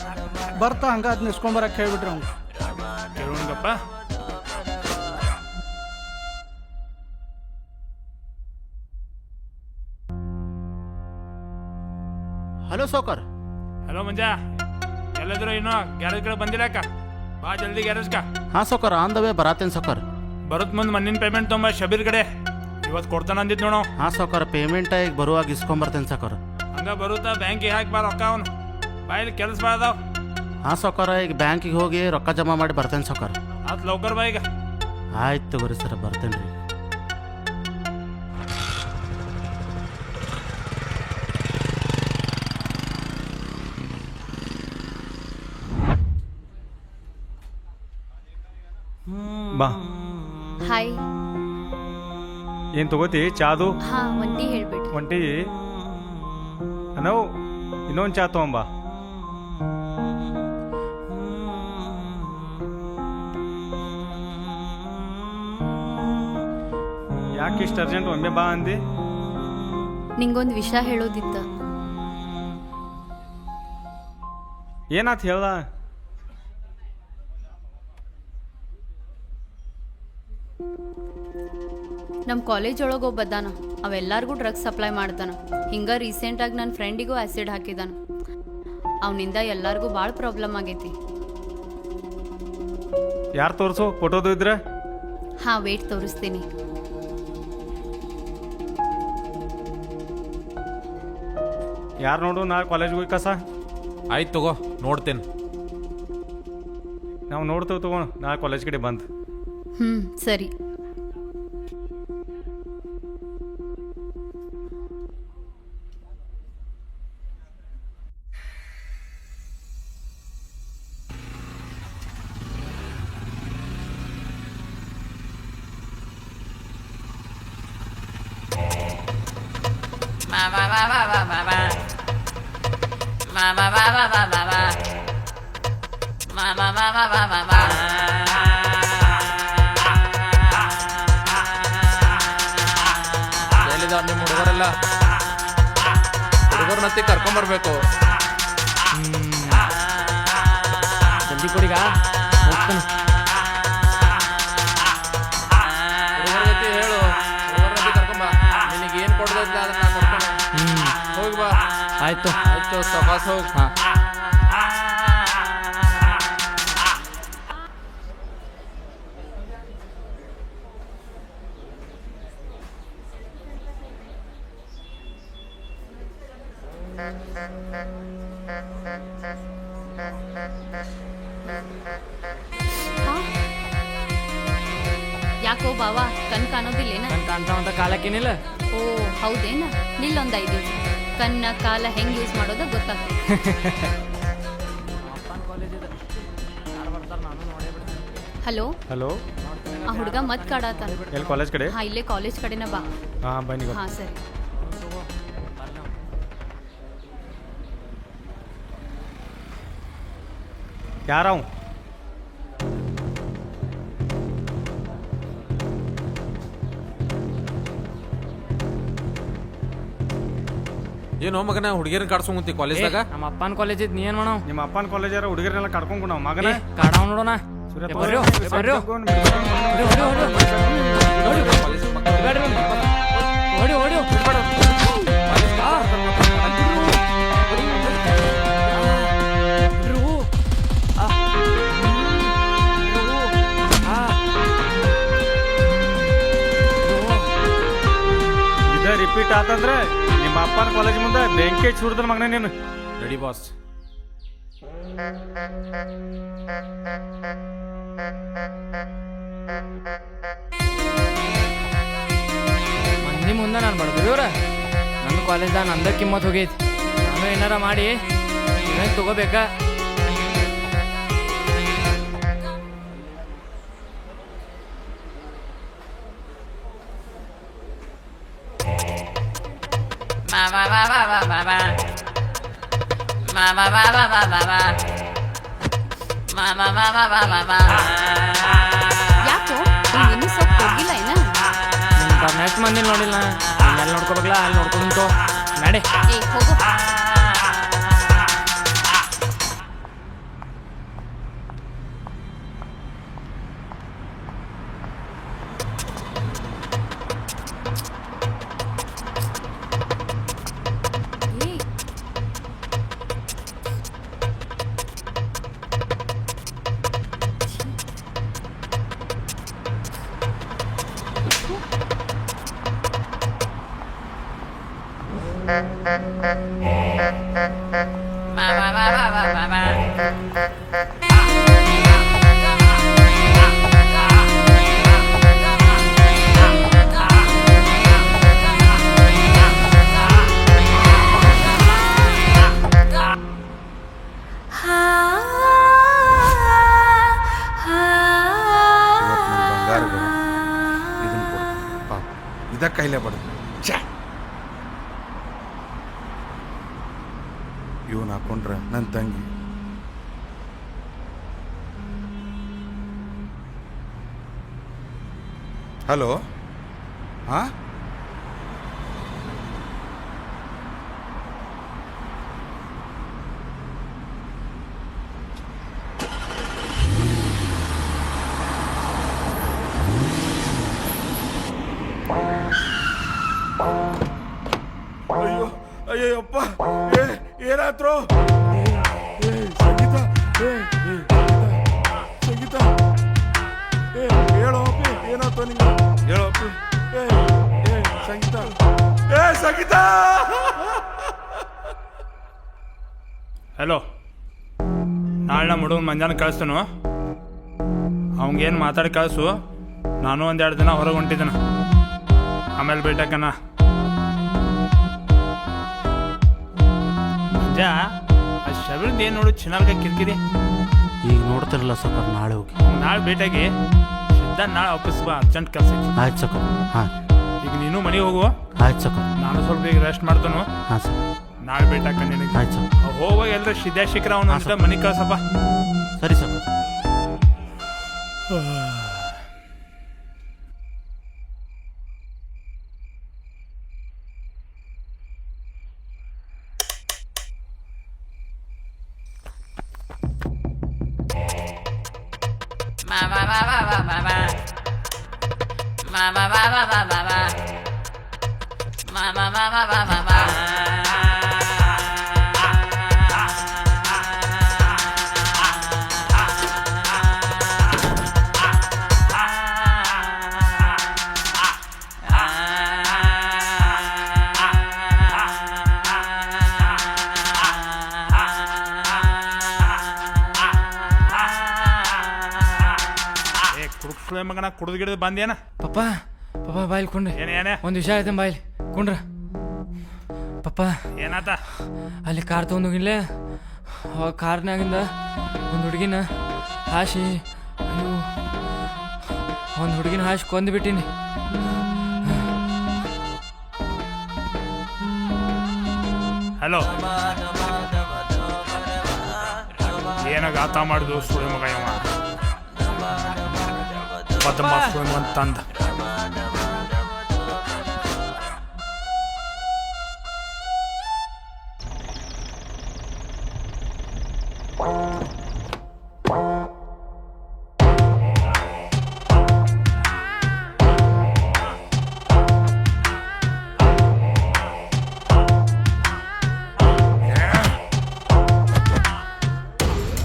ಬರ್ತಾ ಹಂಗೆ ಅದನ್ನ ಇಸ್ಕೊಂಬರಕ್ಕೆ ಹೇಳ್ಬಿಟ್ರಿ ಅವ್ನು. ಕೇಳೋಣಗಪ್ಪ. ಹಲೋ ಸೌಕರ್. ಹಲೋ ಮಂಜ, ಎಲ್ಲಾದ್ರೂ ಇನ್ನೂ ಗ್ಯಾರೇಜ್ ಕಡೆ ಬಂದಿಲ್ಲ ಅಕ್ಕ? ಬಾ ಜಲ್ದಿ ಗ್ಯಾರೇಜ್ಕ. ಹಾಂ ಸೌಕರ್, ಆನ್ ದ ವೇ ಬರತ್ತೇನೆ ಸೌಕರ್. ಬರುತ್ತ ಮುಂದೆ ಮಣ್ಣಿನ ಪೇಮೆಂಟ್ ತೊಂಬ ಶಬೀರ್ ಕಡೆ. ಇವತ್ತು ಕೊಡ್ತಾನ ಅಂದಿದ್ದು ನೋಡು. ಹಾಂ ಸೌಕರ್, ಪೇಮೆಂಟ್ ಈಗ ಬರುವಾಗ ಇಸ್ಕೊಂಬರ್ತೇನೆ ಸೌಕರ್. ಹಂಗ ಬರುತ್ತಾ ಬ್ಯಾಂಕಿಗೆ ಹಾಕಿ ಬಾ ರೊಕ್ಕ. ಅವನು ಬಾಯಲ್ಲಿ ಕೆಲಸ ಬಾ ಅದಾವ. ಹಾಂ ಸೌಕರ್, ಈಗ ಬ್ಯಾಂಕಿಗೆ ಹೋಗಿ ರೊಕ್ಕ ಜಮಾ ಮಾಡಿ ಬರ್ತೇನೆ ಸೌಕರ್. ಆತ್ ಲೌಕರ್ ಬಾ ಈಗ. ಆಯ್ತು ತಗೋರಿ ಸರ್, ಬರ್ತೇನೆ ರೀ. ಬಾ. ಹಾಯ್. ಏನು ತಗೋತಿ ಚಾದು? ಹಾ, ಒಂಟಿ ಹೇಳ್ಬಿಡ್ರಿ. ಒಂಟಿ ಅನವು ಇನ್ನೊಂದು ಚಾ ತೊಗೊಂಬ. ಯಾಕೆ ಇಷ್ಟು ಅರ್ಜೆಂಟ್ ಒಮ್ಮೆ ಬಾ ಅಂದಿ? ನಿಂಗೊಂದು ವಿಷಯ ಹೇಳೋದಿತ್ತ. ಏನಾತ್ ಹೇಳ್ದ? ನಮ್ಮ ಕಾಲೇಜ್ ಒಳಗೆ ಒಬ್ಬ ಅದಾನ. ಅವೆಲ್ಲರಿಗೂ ಡ್ರಗ್ಸ್ ಸಪ್ಲೈ ಮಾಡ್ತಾನ. ಹಿಂಗೆ ರೀಸೆಂಟಾಗಿ ನನ್ನ ಫ್ರೆಂಡಿಗೂ ಆ್ಯಸಿಡ್ ಹಾಕಿದಾನ. ಅವನಿಂದ ಎಲ್ಲರಿಗೂ ಭಾಳ ಪ್ರಾಬ್ಲಮ್ ಆಗೈತಿ. ಯಾರು ತೋರಿಸು ಫೋಟೋದು ಇದ್ರೆ? ಹಾಂ, ವೇಟ್ ತೋರಿಸ್ತೀನಿ. ಯಾರು ನೋಡು, ನಾ ಕಾಲೇಜ್ಗೆ ಹೋಗಿ ಕಸ. ಆಯ್ತು ತಗೋ, ನೋಡ್ತೇನೆ. ನಾವು ನೋಡ್ತೇವೆ ತಗೋ, ನಾ ಕಾಲೇಜ್ ಕಡೆ ಬಂದು. ಸರಿ. ಎಲ್ಲಿದ್ದಾರೆ ನಿಮ್ಮ ಹುಡುಗರೆಲ್ಲ? ಹುಡುಗರನ್ನತ್ತಿ ಕರ್ಕೊಂಬರ್ಬೇಕು. ಜಲ್ದಿ ಕೊಡಿಗ ಹೋಗ್ತಾನೆ. ಹುಡುಗರನ್ನತ್ತಿ ಹೇಳು, ಹುಡುಗರನ್ನತ್ತಿ ಕರ್ಕೊಂಬ. ನಿನಗೆ ಏನು ಕೊಡೋದಿಲ್ಲ ಅದನ್ನ ನಾನು ಕೊಡ್ತೇನೆ. ಹೋಗಿ ಬಾ. ಆಯ್ತು ಆಯ್ತು, ಸಬಾಸ್ ಹೋಗಿ. ಹಾಂ. ಯಾಕೋ ಬಾವಾ, ಕಣ್ ಕಾಣೋದಿಲ್ಲೇನ? ನಾನು ಕಾಣ್ತಾವಂತ ಕಾಲಕ್ಕೇನಿಲ್ಲ. ಓ ಹೌದೇನ? ನಿಲ್ಲೊಂದು 5 ದಿವಸ ಕಣ್ಣ ಕಾಲ ಹೆಂಗೆ ಯೂಸ್ ಮಾಡೋದ ಗೊತ್ತಾಗ್ತದೆ. ಹಲೋ ಹಲೋ, ಆ ಹುಡುಗ ಮತ್ ಕಾಡಾತ. ಎಲ್ಲಿ ಕಾಲೇಜ್ ಕಡೆ? ಹಾಂ, ಇಲ್ಲೇ ಕಾಲೇಜ್ ಕಡೆನ ಬಾ. ಹಾಂ ಬನ್ನಿ. ಹಾಂ ಸರಿ. ಯಾರವು? ಏನೋ ಮಗನ ಹುಡುಗಿಯರನ್ನ ಕಾಡ್ಸೋಂಗುತ್ತಿ ಕಾಲೇಜ್ದಾಗ? ನಮ್ಮ ಅಪ್ಪನ ಕಾಲೇಜ್ ಇದ್ ನೀ ಏನ್ ಮಾಡೋ? ನಿಮ್ಮ ಅಪ್ಪನ ಕಾಲೇಜಾರ ಹುಡುಗರನ್ನೆಲ್ಲ ಕರ್ಕೊಂಡು ನಾವು ಮಗನ ಕಾಡಾವ್ ನೋಡೋಣ. ಇದ ರಿಪೀಟ್ ಆತಂದ್ರೆ ನಿಮ್ಮ ಅಪ್ಪನ ಕಾಲೇಜ್ ಮುಂದೆ ಬೆಂಕಿ ಹಚ್ಚಿ ಹುಡ್ದ್ರ ಮಗನ ನೀನು. Ready boss. ಮಂದಿ ಮುಂದೆ ನಾನು ಬಡದ್ರಿ ಇವ್ರ. ನನ್ನ ಕಾಲೇಜ್ದಾಗ ನಂದ ಕಿಮ್ಮತ್ ಹೋಗೈತಿ. ನಾನು ಏನಾರ ಮಾಡಿ ಇವೇನು ತಗೋಬೇಕಾ? ಯಾಕೋ ಇನ್ನೂ ಸ್ವಲ್ಪ ಹೋಗಿಲ್ಲ ಏನ? ನೆಕ್ಸ್ಟ್ ಮಂದಿ ನೋಡಿಲ್ಲ. ಅಲ್ಲಿ ನೋಡ್ಕೋಬೇಕಲ್ಲ, ಅಲ್ಲಿ ನೋಡ್ಕೊಂಡು ನಡೆ. ಏ ಹೋಗು. ಇವತ್ತು ಕೈಲೇ ಬಡ ಇವನು ಹಾಕೊಂಡ್ರೆ ನನ್ನ ತಂಗಿ ಹಲೋ ಹಾಂ ಅಯ್ಯೋ ಅಯ್ಯಪ್ಪ ಏನಾದ್ರು ಸಂಗೀತ ಸಂಗೀತ ಹೇಳೋ ಅಪ್ಪಿ ಏನಾಯ್ತು ನಿಂಗೆ ಹೇಳೋ ಅಪ್ಪಿ ಸಂಗೀತ ಸಂಗೀತ ಹಲೋ ನಾಳೆ ನಮ್ಮ ಹುಡುಗನ ಮಂಜಾನ ಕಳಿಸ್ತಾನು ಅವಂಗೇನು ಮಾತಾಡಿ ಕಳಿಸು ನಾನು ಒಂದೆರಡು ದಿನ ಹೊರಗೆ ಹೊಂಟಿದ್ದೇನೆ ಆಮೇಲೆ ಬೇಟಕ್ಕನ ಮಂಜ ಆ ಶಬರಿದ್ ಏನು ನೋಡು ಚಿನ್ನಾಲ್ಗ ಕಿರಿಕಿರಿ ಈಗ ನೋಡ್ತಿರಲ್ಲ ಸಕರ್ ನಾಳೆ ಹೋಗಿ ನಾಳೆ ಭೇಟಿಯಾಗಿ ಸಿದ್ಧ ನಾಳೆ ಆಫೀಸ್ ಬಾ ಅರ್ಜೆಂಟ್ ಕೆಲಸ ಐತಿ ಆಯ್ತು ಸಕರ್ ಹಾಂ ಈಗ ನೀನು ಮನೆಗೆ ಹೋಗು ಆಯ್ತು ಸಕರ್ ನಾನು ಸ್ವಲ್ಪ ಈಗ ರೆಸ್ಟ್ ಮಾಡ್ತಾನು ಹಾಂ ಸರ್ ನಾಳೆ ಭೇಟಾಕ ನಿನಗೆ ಆಯ್ತು ಸರ್ ಹೋಗುವಾಗ ಎಲ್ಲರೂ ಸಿದ್ಧ ಶಿಖರ ಅವನು ಅಂತ ಮನೆಗೆ ಕಳ್ಸಪ್ಪ ಸರಿ ಸರ್ ಮಗನ ಕುಡಿದು ಗಿಡದು ಬಂದೇನ ಪಪ್ಪ ಪಪ್ಪ ಬಾಯ್ಲಿ ಕುಂಡ್ರಿ ಏನೇ ಒಂದು ವಿಷಯ ಐತೆ ಬಾಯ್ಲಿ ಕುಂಡ್ರ ಪಪ್ಪ ಏನಾತ ಅಲ್ಲಿ ಕಾರ್ ತೊಗೊಂಡೋಗಿಲ್ಲೇ ಅವಾಗ ಕಾರ್ನಾಗಿಂದ ಒಂದು ಹುಡುಗಿನ ಹಾಸಿ ಅಯ್ಯೋ ಒಂದು ಹುಡುಗಿನ ಹಾಸಿ ಕೊಂದುಬಿಟ್ಟಿನಿ ಹಲೋ ಏನ ಗಾತ ಮಾಡುದು ಸುಳಿ ಮಗ ಇವ ತಂದ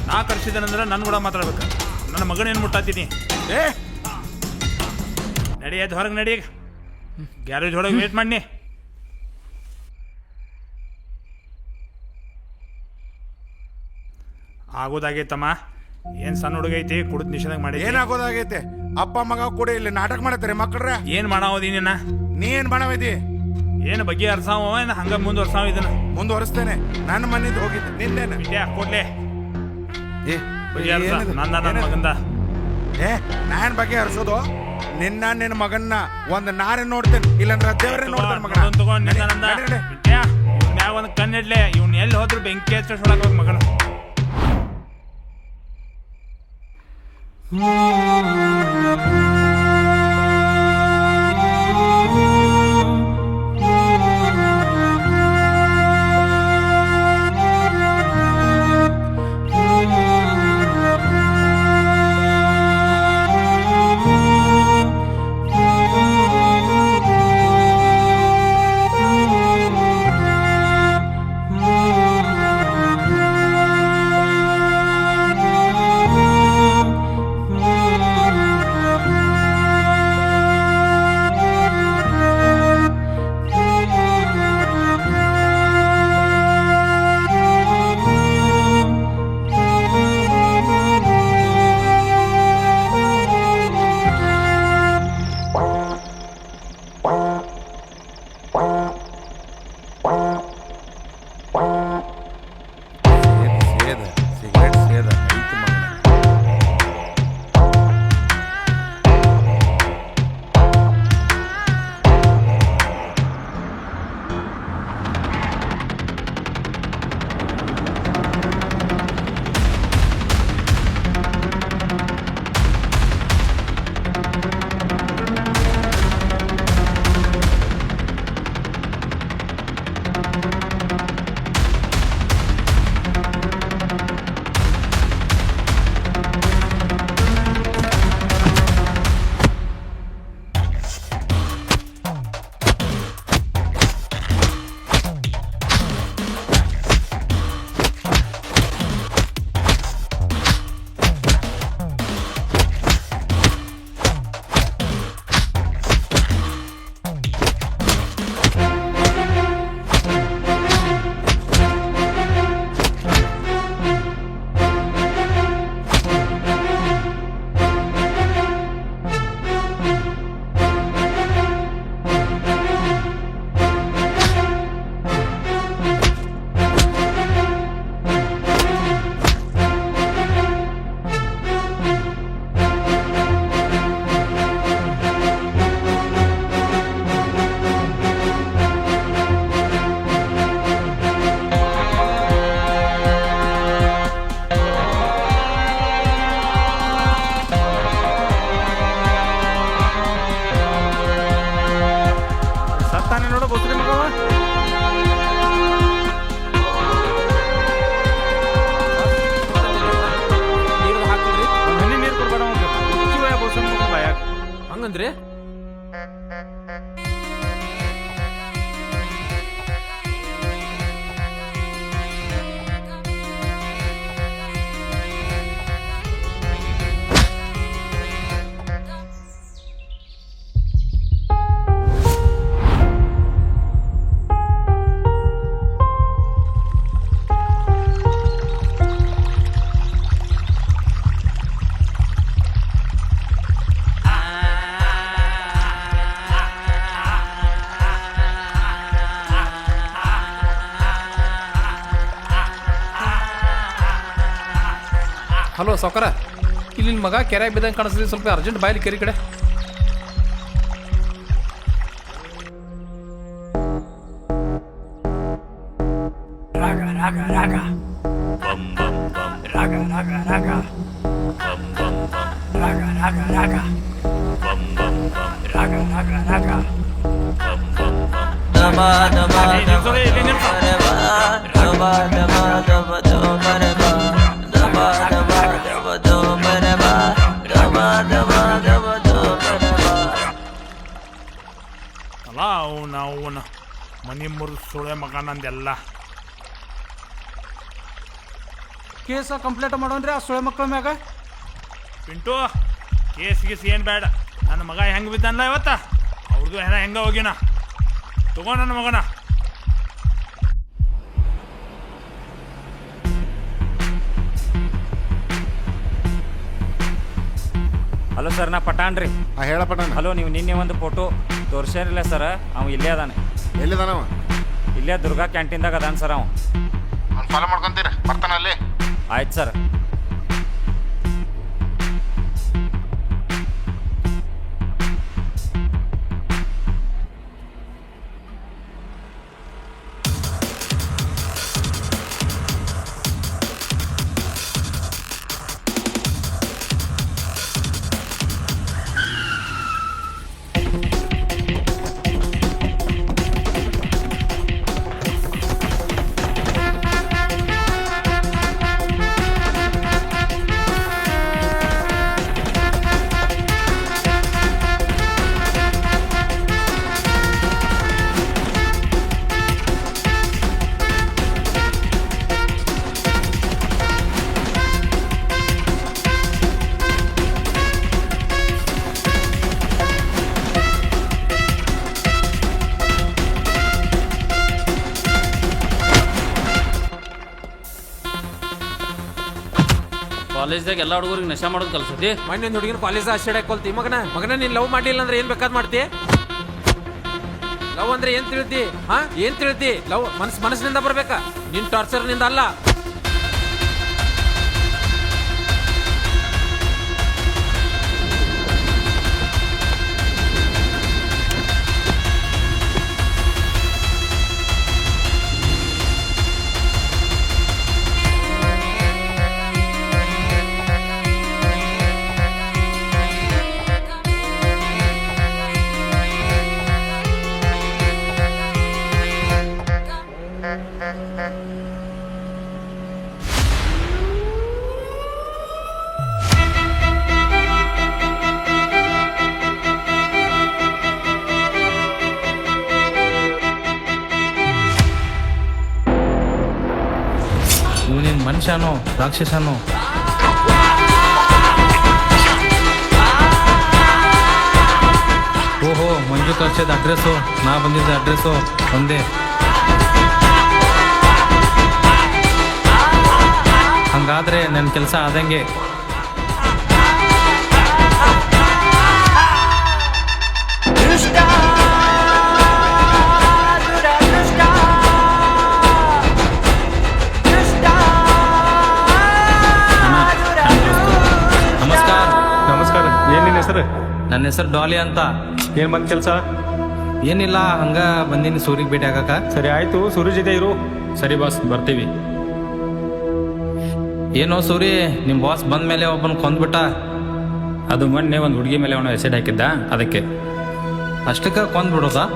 ನಾ ಕರ್ಸಿದ್ದೇನಂದ್ರೆ ನನ್ನ ಕೂಡ ಮಾತಾಡ್ಬೇಕು ನನ್ನ ಮಗನೇನು ಮುಟ್ಟಾತೀನಿ ನಡಿ ಅದು ಹೊರಗೆ ನಡಿ ಗ್ಯಾರೇಜ್ ಹೊರಗೆ ವೇಟ್ ಮಾಡಿ ಆಗೋದಾಗೈತಮ್ಮ ಏನ್ ಸಣ್ಣ ಹುಡುಗ ಐತಿ ಕುಡಿದ್ ನಿಷೇಧ ಮಾಡಿ ಏನಾಗೋದಾಗೈತೆ ಅಪ್ಪ ಮಗ ಕೂಡ ಇಲ್ಲಿ ನಾಟಕ ಮಾಡತ್ತಾರೆ ಮಕ್ಕಳ್ರ ಏನ್ ಮಾಡಾವದಿ ನೀನ ನೀ ಏನ್ ಮಾಡವೈತಿ ಏನು ಬಗ್ಗೆ ಅರ್ಸಾವ ಏನ್ ಹಂಗ ಮುಂದುವರ್ಸಾವ ಇದನ್ನ ಮುಂದುವರಿಸ್ತೇನೆ ನನ್ನ ಮನೆಯಿಂದ ಹೋಗಿದ್ದೆ ನಿಂದೇನ ವಿದ್ಯಾ ಕೊಡ್ಲೆ ನನ್ನ ಮಗಂದ ನಾನ್ ಬಗ್ಗೆ ಹರಿಸೋದು ನಿನ್ನ ಮಗನ್ನ ಒಂದು ನಾರೇ ನೋಡ್ತೇನೆ ಇಲ್ಲಂದ್ರ ದೇವರೇ ನೋಡ್ತಾನೆ ಮಗನ ಮ್ಯಾಗ ಒಂದು ಕಣ್ಣಿಡ್ಲೆ ಇವ್ನ ಎಲ್ಲಿ ಹೋದ್ರು ಬೆಂಕಿ ಹಚ್ಚ ಹೊಡಕ್ ಹೋಗಿ ಮಗನ ಅಂದ್ರಿ? ಹಲೋ ಸಾವ್ಕಾರ, ಇಲ್ಲಿ ನಿನ್ನ ಮಗ ಕೆರೆಯಾಗ ಬಿದ್ದಂಗೆ ಕಾಣಿಸ್ತೀವಿ, ಸ್ವಲ್ಪ ಅರ್ಜೆಂಟ್ ಬಾಯ್ಲಿ ಕೆರೆ ಕಡೆ. ರಾಗ ರಾಗ ರಾಗ ಬಂ ಬಂ ಬಂ ರಾಗ ರಾಗ ರಾಗ ಬಂ ಬಂ ಬಂ ರಾಗ ರಾಗ ರಾಗ ಬಂ ಬಂ ಬಂ ರಾಗ ರಾಗ ರಾಗ ಬಂ ಬಂ ಬಂ ದಬಾ ದಬಾ ದಬಾ ದಬಾ ದಬಾ ದಬಾ ದಬಾ ದಬಾ ದಬಾ ಅಲ್ಲ ಅವನ ಮನಿ ಮುರಿದು ಸುಳೆ ಮಗ ನಂದೆಲ್ಲ. ಕೇಸ ಕಂಪ್ಲೇಂಟ್ ಮಾಡೋನ್ರಿ ಆ ಸುಳೆ ಮಕ್ಕಳ ಮ್ಯಾಗ. ಪಿಂಟು, ಕೇಸ್ ಗೀಸ್ ಏನು ಬೇಡ. ನನ್ನ ಮಗ ಹೆಂಗೆ ಬಿದ್ದಲ್ಲ ಇವತ್ತ, ಅವ್ರದ್ದು ಹೆಂಗೆ ಹೋಗಿನ. ತಗೋ ನನ್ನ ಮಗನ. ಹಲೋ ಸರ್, ನಾ ಪಟಾಣ್ ರೀ. ಹೇಳ ಪಟಾಣ. ಹಲೋ, ನೀವು ನಿನ್ನೆ ಒಂದು ಫೋಟೋ ತೋರ್ಸ್ಯಾರಿಲ್ಲ ಸರ್, ಅವ ಇಲ್ಲೇ ಅದಾನೆ. ಎಲ್ಲಿದಾನವ? ಇಲ್ಲೇ ದುರ್ಗಾ ಕ್ಯಾಂಟೀನ್ದಾಗ ಅದಾನ ಸರ್. ಅವ ಫಾಲೋ ಮಾಡ್ಕೊಂತೀರ, ಬರ್ತಾನಲ್ಲಿ. ಆಯ್ತು ಸರ್. ಕಾಲೇಜ್ದಾಗ ಎಲ್ಲ ಹುಡುಗರಿಗೆ ನಶಾ ಮಾಡೋದು ಕಲ್ಸತಿ. ಮೊನ್ನೆ ಒಂದು ಹುಡುಗಿನ ಕಾಲೇಜ್ ಅಷ್ಟೇ ಹಾಕೊಳ್ತಿ. ಮಗನ ನೀನು ಲವ್ ಮಾಡಲಿಲ್ಲ ಅಂದ್ರೆ ಏನು ಬೇಕಾದ್ ಮಾಡ್ತಿ? ಲವ್ ಅಂದ್ರೆ ಏನ್ ತಿಳಿತಿ? ಏನ್ ತಿಳಿತಿ? ಲವ್ ಮನಸ್ಸಿನಿಂದ ಬರ್ಬೇಕಾ, ನಿನ್ ಟಾರ್ಚರ್ನಿಂದ ಅಲ್ಲ. ಇವನೇನು ಮನುಷ್ಯನೋ ರಾಕ್ಷಸನೋ? ಓಹೋ, ಮಂಜು ಕಳ್ಸಿದ ಅಡ್ರೆಸ್ಸು, ನಾ ಬಂದಿದ್ದ ಅಡ್ರೆಸ್ಸು ಒಂದೇ. ಹಂಗಾದ್ರೆ ನನ್ನ ಕೆಲಸ ಆದಂಗೆ. ನಮಸ್ಕಾರ. ಏನ್ ನಿನ್ನ ಹೆಸರು? ನನ್ನ ಹೆಸರು ಡಾಲಿ ಅಂತ. ಏನ್ ಬಂದ್ ಕೆಲಸ? ಏನಿಲ್ಲ, ಹಂಗ ಬಂದೀನಿ ಸೂರಿಗೆ ಭೇಟಿ ಆಗಾಕ. ಸರಿ ಆಯ್ತು, ಸೂರ್ಯ ಜೊತೆ ಇರು. ಸರಿ ಬಾಸ್, ಬರ್ತೀವಿ. ಏನೋ ಸೂರಿ, ನಿಮ್ಮ ಬಾಸ್ ಬಂದ ಮೇಲೆ ಒಬ್ಬನ ಕೊಂದ್ಬಿಟ್ಟ. ಅದು ಮೊನ್ನೆ ಒಂದು ಹುಡುಗಿ ಮೇಲೆ ಅವನು ಎಸೆಡ್ ಹಾಕಿದ್ದ, ಅದಕ್ಕೆ. ಅಷ್ಟಕ್ಕೆ ಕೊಂದ್ಬಿಡೋದಾ?